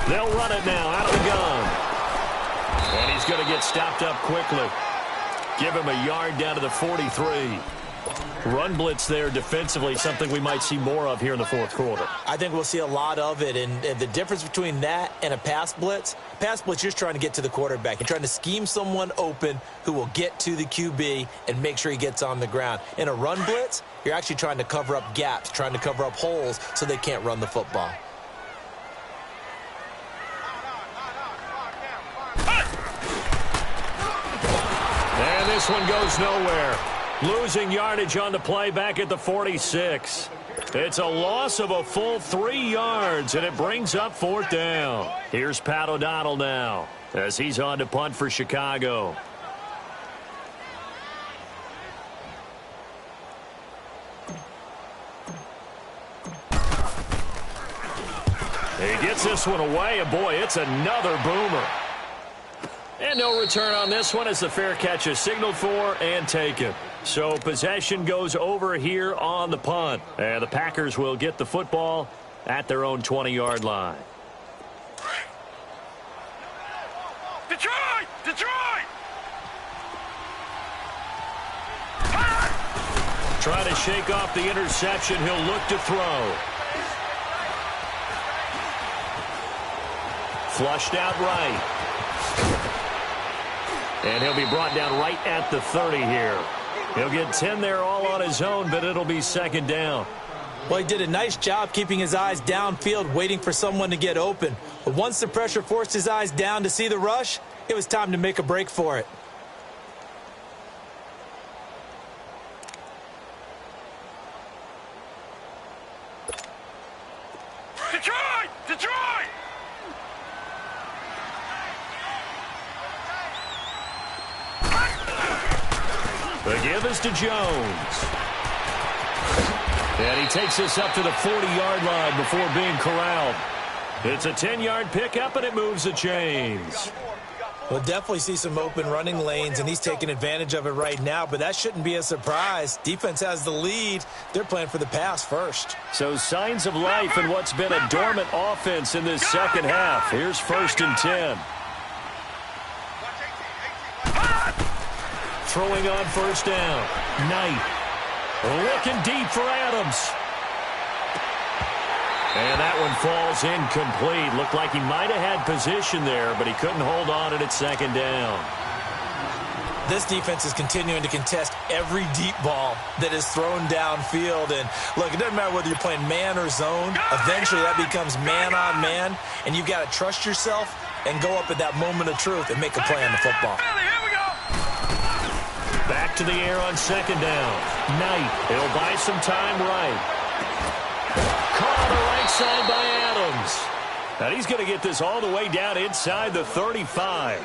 They'll run it now out of the gun. And he's going to get stopped up quickly. Give him a yard down to the 43. Run blitz there defensively, something we might see more of here in the fourth quarter. I think we'll see a lot of it, and the difference between that and a pass blitz, you're just trying to get to the quarterback. You're trying to scheme someone open who will get to the QB and make sure he gets on the ground. In a run blitz, you're actually trying to cover up gaps, trying to cover up holes so they can't run the football. And this one goes nowhere. Losing yardage on the play back at the 46. It's a loss of a full 3 yards, and it brings up fourth down. Here's Pat O'Donnell now as he's on to punt for Chicago. He gets this one away, and boy, it's another boomer. And no return on this one as the fair catch is signaled for and taken. So possession goes over here on the punt. And the Packers will get the football at their own 20-yard line. Detroit! Detroit! Trying to shake off the interception. He'll look to throw. Flushed out right. And he'll be brought down right at the 30 here. He'll get 10 there all on his own, but it'll be second down. Well, he did a nice job keeping his eyes downfield, waiting for someone to get open. But once the pressure forced his eyes down to see the rush, it was time to make a break for it. Detroit! Detroit! The give is to Jones. And he takes this up to the 40-yard line before being corralled. It's a 10-yard pickup, and it moves the chains. We'll definitely see some open running lanes, and he's taking advantage of it right now, but that shouldn't be a surprise. Defense has the lead. They're playing for the pass first. So signs of life in what's been a dormant offense in this second half. Here's 1st and 10. Throwing on first down. Knight. Looking deep for Adams. And that one falls incomplete. Looked like he might have had position there, but he couldn't hold on at second down. This defense is continuing to contest every deep ball that is thrown downfield. And look, it doesn't matter whether you're playing man or zone. Eventually that becomes man on man, and you've got to trust yourself and go up at that moment of truth and make a play on the football. Back to the air on second down. Knight, he'll buy some time right. Caught on the right side by Adams. And he's going to get this all the way down inside the 35.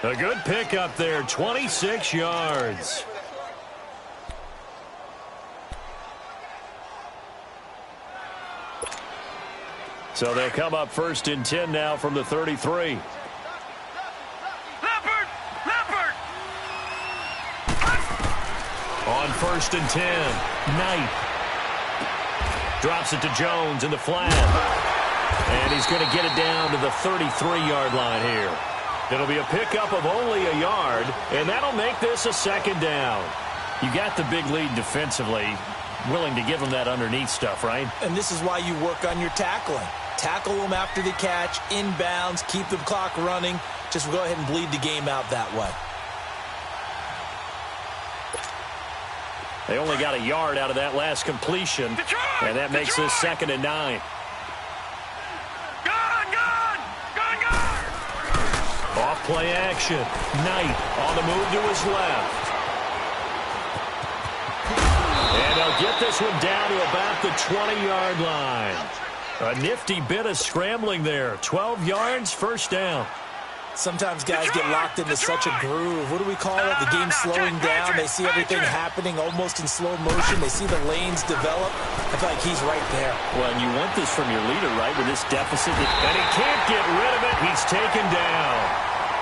A good pickup there, 26 yards. So they'll come up 1st and 10 now from the 33. On 1st and 10, Knight drops it to Jones in the flat. And he's going to get it down to the 33-yard line here. It'll be a pickup of only a yard, and that'll make this a 2nd down. You got the big lead defensively, willing to give them that underneath stuff, right? And this is why you work on your tackling. Tackle them after the catch, inbounds, keep the clock running. Just go ahead and bleed the game out that way. They only got a yard out of that last completion, and that makes this 2nd and 9. Off play action. Knight on the move to his left. And they'll get this one down to about the 20-yard line. A nifty bit of scrambling there. 12 yards, 1st down. Sometimes guys get locked into such a groove. What do we call it? The game slowing down. They see everything happening almost in slow motion. They see the lanes develop. I feel like he's right there. Well, and you want this from your leader, right, with this deficit. And he can't get rid of it. He's taken down.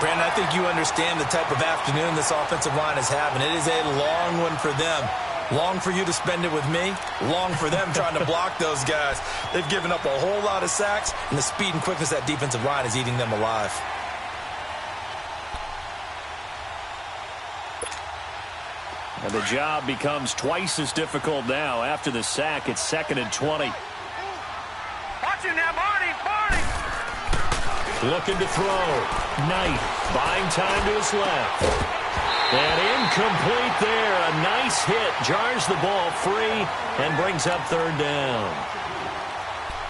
Brandon, I think you understand the type of afternoon this offensive line is having. It is a long one for them. Long for you to spend it with me. Long for them trying to block those guys. They've given up a whole lot of sacks, and the speed and quickness of that defensive line is eating them alive. And the job becomes twice as difficult now. After the sack, it's 2nd and 20. Watch him now, Barney! Looking to throw. Knight buying time to his left. And incomplete there. A nice hit. Jars the ball free and brings up 3rd down.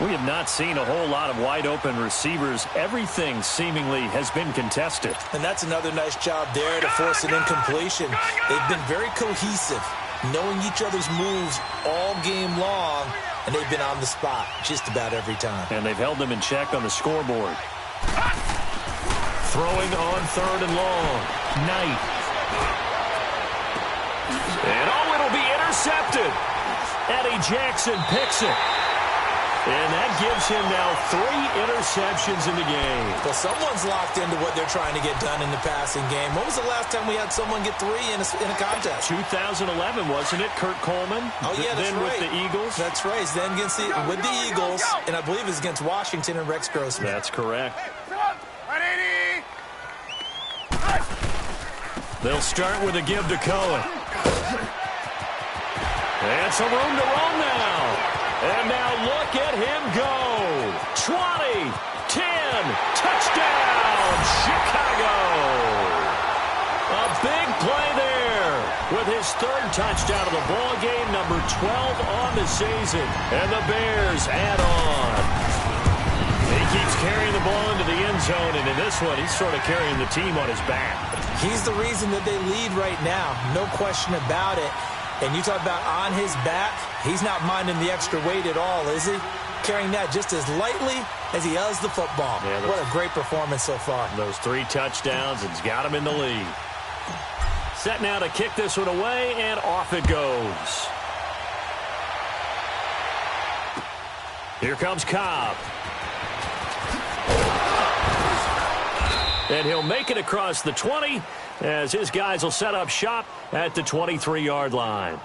We have not seen a whole lot of wide-open receivers. Everything seemingly has been contested. And that's another nice job there to force an incompletion. They've been very cohesive, knowing each other's moves all game long, and they've been on the spot just about every time. And they've held them in check on the scoreboard. Throwing on 3rd and long. Knight. And it'll be intercepted. Eddie Jackson picks it. And that gives him now 3 interceptions in the game. Well, someone's locked into what they're trying to get done in the passing game. When was the last time we had someone get 3 in a contest? 2011, wasn't it? Kurt Coleman. Oh, yeah, that's then right. With the Eagles. That's right. Then against with the Eagles, and I believe it's against Washington and Rex Grossman. That's correct. 180. They'll start with a give to Cohen. And some room to run now. And now look at him go. 20, 10, touchdown, Chicago. A big play there with his 3rd touchdown of the ball game, number 12 on the season. And the Bears add on. He keeps carrying the ball into the end zone, and in this one, he's sort of carrying the team on his back. He's the reason that they lead right now, no question about it. And you talk about on his back, he's not minding the extra weight at all, is he? Carrying that just as lightly as he does the football. Yeah, what a great performance so far. Those 3 touchdowns, it's got him in the lead. Set now to kick this one away, and off it goes. Here comes Cobb. And he'll make it across the 20 as his guys will set up shop at the 23-yard line.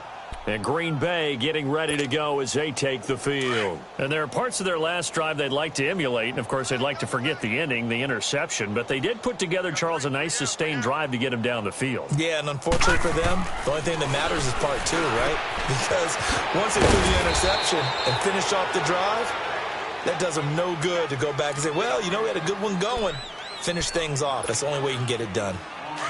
And Green Bay getting ready to go as they take the field. And there are parts of their last drive they'd like to emulate. And, of course, they'd like to forget the ending, the interception. But they did put together, Charles, a nice sustained drive to get him down the field. Yeah, and unfortunately for them, the only thing that matters is part 2, right? Because once they do the interception and finish off the drive, that does them no good to go back and say, well, you know, we had a good one going. Finish things off. That's the only way you can get it done.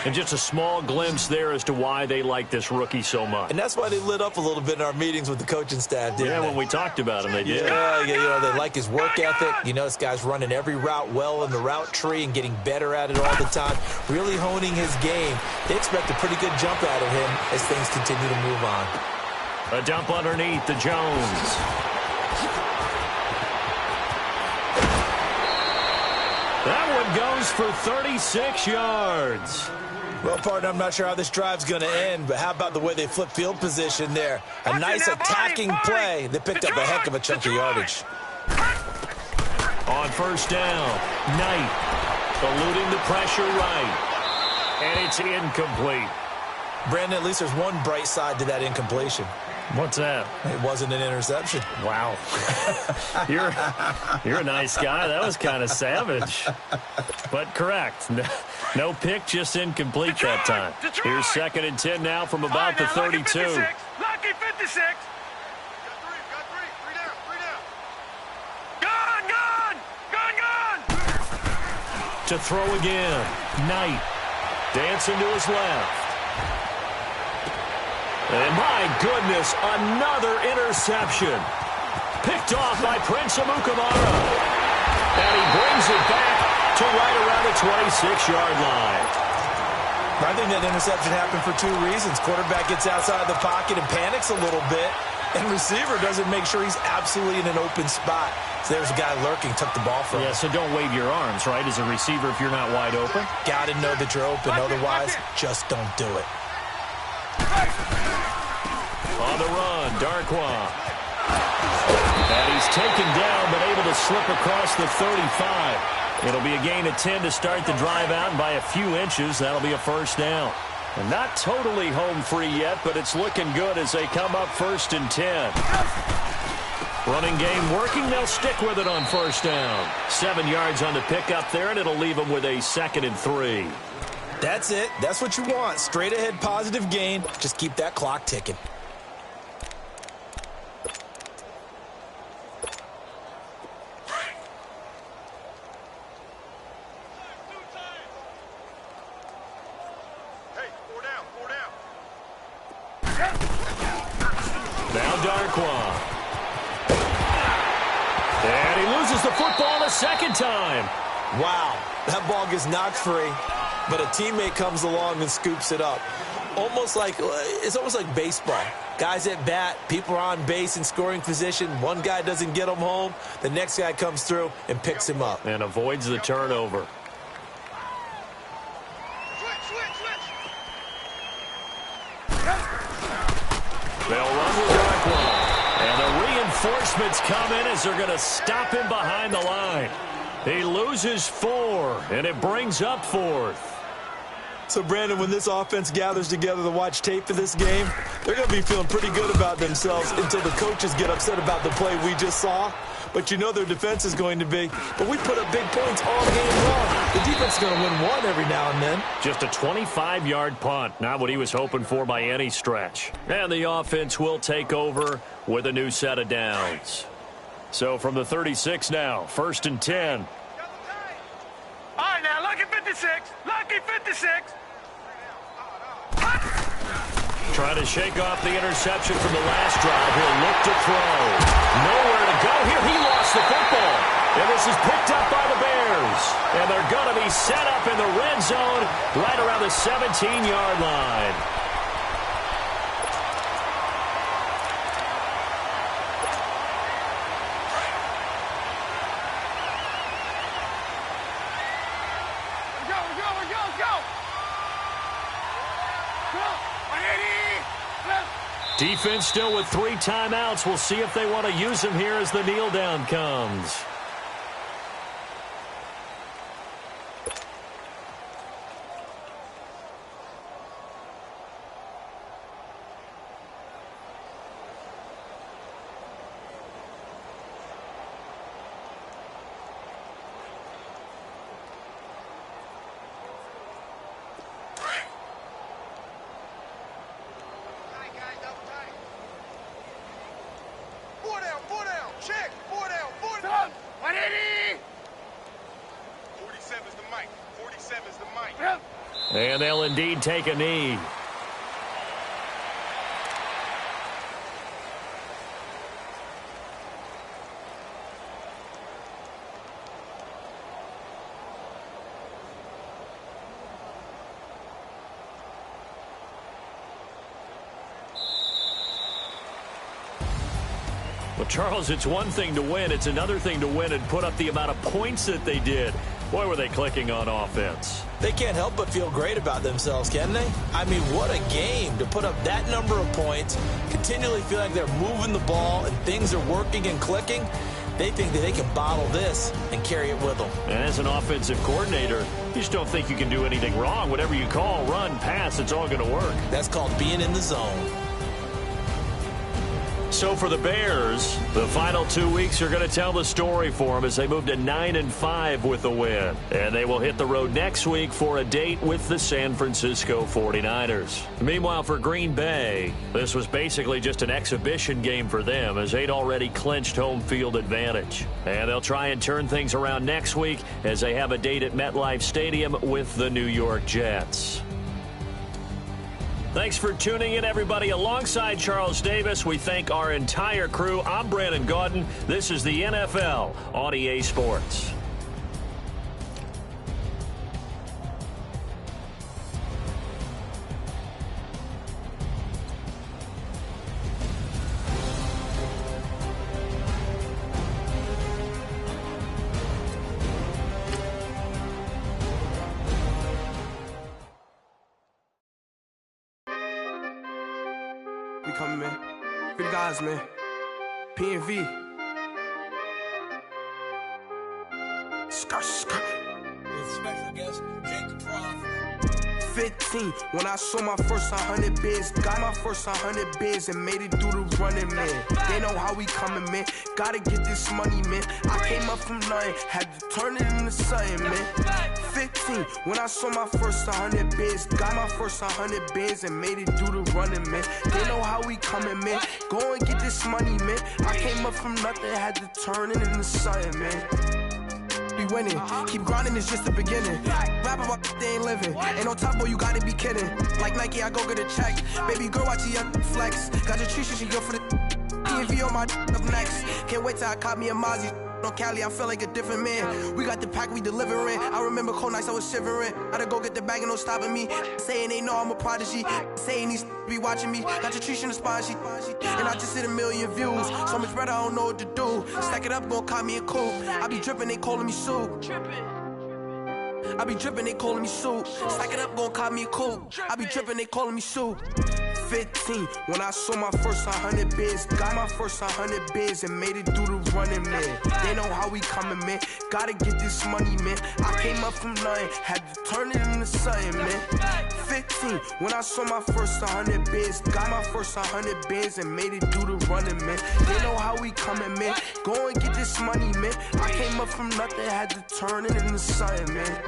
And just a small glimpse there as to why they like this rookie so much. And that's why they lit up a little bit in our meetings with the coaching staff, didn't they? When we talked about him, they did. Yeah, you know, they like his work ethic. You know, this guy's running every route well in the route tree and getting better at it all the time, really honing his game. They expect a pretty good jump out of him as things continue to move on. A dump underneath to Jones. That one goes for 36 yards. Well, partner, I'm not sure how this drive's going to end, but how about the way they flip field position there? A nice attacking play. They picked up a heck of a chunk of yardage. On first down, Knight eluding the pressure right. And it's incomplete. Brandon, at least there's one bright side to that incompletion. What's that? It wasn't an interception. Wow. You're a nice guy. That was kind of savage. But correct. No pick, just incomplete that time. Here's 2nd and 10 now from about the 32. Lucky 56. Three down. Gone. To throw again. Knight dancing to his left. And my goodness, another interception. Picked off by Prince Amukamara. And he brings it back to right around the 26-yard line. I think that interception happened for two reasons. Quarterback gets outside the pocket and panics a little bit, and receiver doesn't make sure he's absolutely in an open spot. So there's a guy lurking, took the ball from him. Yeah, so don't wave your arms, right, as a receiver if you're not wide open. Got to know that you're open. Otherwise, just don't do it. On the run, Darkwa. And he's taken down, but able to slip across the 35. It'll be a gain of 10 to start the drive out, and by a few inches, that'll be a first down. And not totally home free yet, but it's looking good as they come up 1st and 10. Running game working. They'll stick with it on first down. 7 yards on the pickup there, and it'll leave them with a 2nd and 3. That's it. That's what you want. Straight ahead positive gain. Just keep that clock ticking. Hey, four down. Now Darkwa. And he loses the football a second time. Wow, that ball gets knocked free, but a teammate comes along and scoops it up. It's almost like baseball. Guys at bat, people are on base in scoring position. One guy doesn't get him home. The next guy comes through and picks him up. And avoids the turnover. They'll run with Darkwa. And the reinforcements come in as they're going to stop him behind the line. He loses 4, and it brings up 4th. So, Brandon, when this offense gathers together to watch tape for this game, they're going to be feeling pretty good about themselves until the coaches get upset about the play we just saw. But you know their defense is going to be. But we put up big points all game long. The defense is going to win one every now and then. Just a 25-yard punt. Not what he was hoping for by any stretch. And the offense will take over with a new set of downs. So from the 36 now, 1st and 10. All right, now, lucky 56. Trying to shake off the interception from the last drive. He'll look to throw. Nowhere to go here. He lost the football. And this is picked up by the Bears. And they're going to be set up in the red zone right around the 17-yard line. Defense still with 3 timeouts. We'll see if they want to use them here as the kneel down comes. Four down. Check. Four down. 180. 47's the mic. 47's the mic. And they'll indeed take a knee. Well, Charles, it's one thing to win. It's another thing to win and put up the amount of points that they did. Boy, were they clicking on offense. They can't help but feel great about themselves, can they? I mean, what a game to put up that number of points, continually feel like they're moving the ball and things are working and clicking. They think that they can bottle this and carry it with them. And as an offensive coordinator, you just don't think you can do anything wrong. Whatever you call, run, pass, it's all going to work. That's called being in the zone. So for the Bears, the final 2 weeks are going to tell the story for them as they move to 9-5 with the win. And they will hit the road next week for a date with the San Francisco 49ers. Meanwhile, for Green Bay, this was basically just an exhibition game for them as they'd already clinched home field advantage. And they'll try and turn things around next week as they have a date at MetLife Stadium with the New York Jets. Thanks for tuning in, everybody. Alongside Charles Davis, we thank our entire crew. I'm Brandon Gaudin. This is the NFL on EA Sports. We coming, man. Free the guys, man. P&V. Skirt, skirt. With special guest, Jake Prof. 15, when I saw my first 100 bids, got my first 100 bids and made it through the running, man. They know how we coming, man. Gotta get this money, man. I came up from nothing, had to turn it into something, man. 15, when I saw my first 100 bids, got my first 100 bids and made it through the running, man. They know how we coming, man. Go and get this money, man. I came up from nothing, had to turn it into something, man. Be winning, keep grinding, it's just the beginning. Rap about they ain't living. Ain't no top boy, you gotta be kidding. Like Nike, I go get a check. Baby girl, watch your flex. Got your Trisha, she go for the P&V on my up next. Can't wait till I caught me a Mozzie. On Cali, I feel like a different man. We got the pack, we delivering. I remember cold nights, I was shivering. Gotta go get the bag and no stopping me. Saying they know I'm a prodigy. Saying these be watching me. Got your Trisha in the spine, she. And I just hit 1 million views. So much better, I don't know what to do. Stack it up, gon' call me a coupe. I be dripping, they calling me Sue. I be dripping, they calling me Sue. Stack it up, gon' call me a coupe. I be dripping, they calling me Sue. 15, when I saw my first 100 bids, got my first 100 bids and made it through the running, man. They know how we coming, man. Gotta get this money, man. I came up from nothing, had to turn it into something, man. 15, when I saw my first 100 bids, got my first 100 bids and made it through the running, man. They know how we coming, man. Go and get this money, man. I came up from nothing, had to turn it into something, man.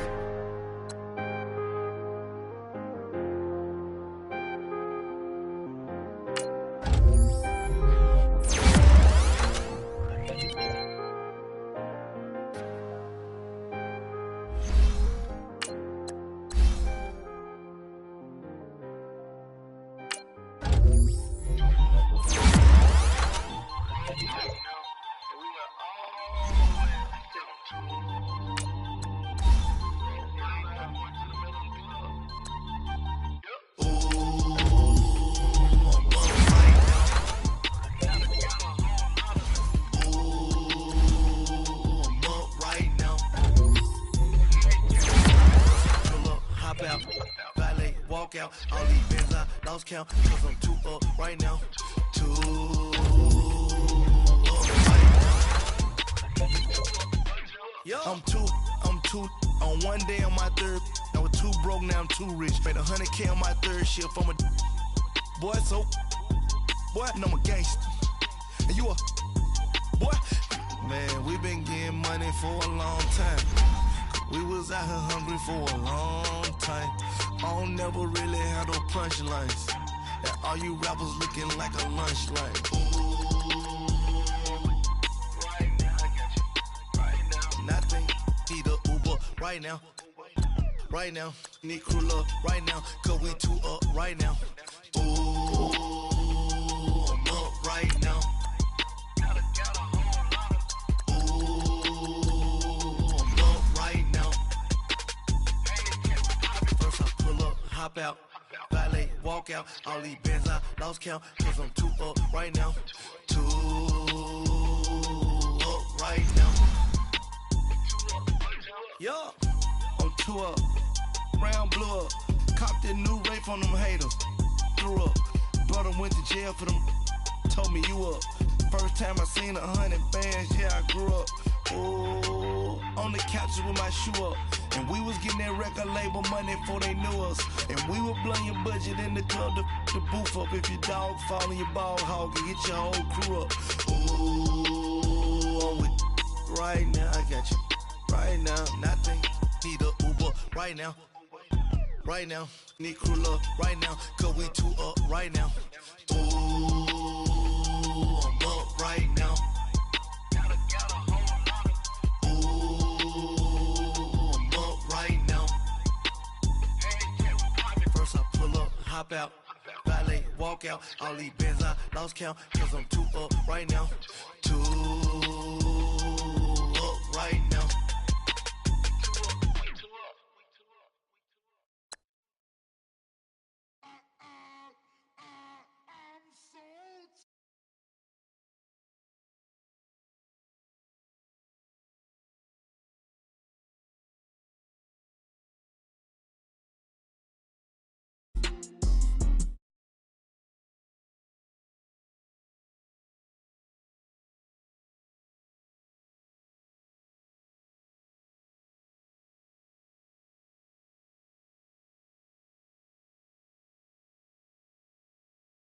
Out, all these bands I lost count, cause I'm too up right now. Too up right now. Yo. I'm too on one day on my third. I was too broke, now I'm too rich. Made 100K on my third shift from a boy, so boy, and I'm a gangster. And you a boy. Man, we been getting money for a long time. We was out here hungry for a long time. I don't never really have no punchlines. And all you rappers looking like a lunch line. Right now, I got you. Right now. Nothing. Need a Uber right now. Right now. Need crew up right now, cause we two up right now. Ooh, I'm up right now. Ooh, I'm up right now. First I pull up, hop out, valet, walk out. All these bands I lost count, cause I'm two up right now. Two up right now. Yeah, I'm two up. Round blew up. Copped that new rape on them haters. Threw up. Brother went to jail for them. Told me you up. First time I seen 100 bands, yeah, I grew up. Ooh, on the couches with my shoe up. And we was getting that record label money before they knew us. And we were blowing your budget in the club to the booth up. If your dog fall in your ball hog and get your whole crew up. Ooh, I'm with right now. I got you right now. Nothing. Need a Uber right now. Right now, need crew up right now, cause we two up right now. Ooh, I'm up right now. Ooh, I'm up right now. First I pull up, hop out, valet, walk out. All these bands I lost count, cause I'm two up right now. Two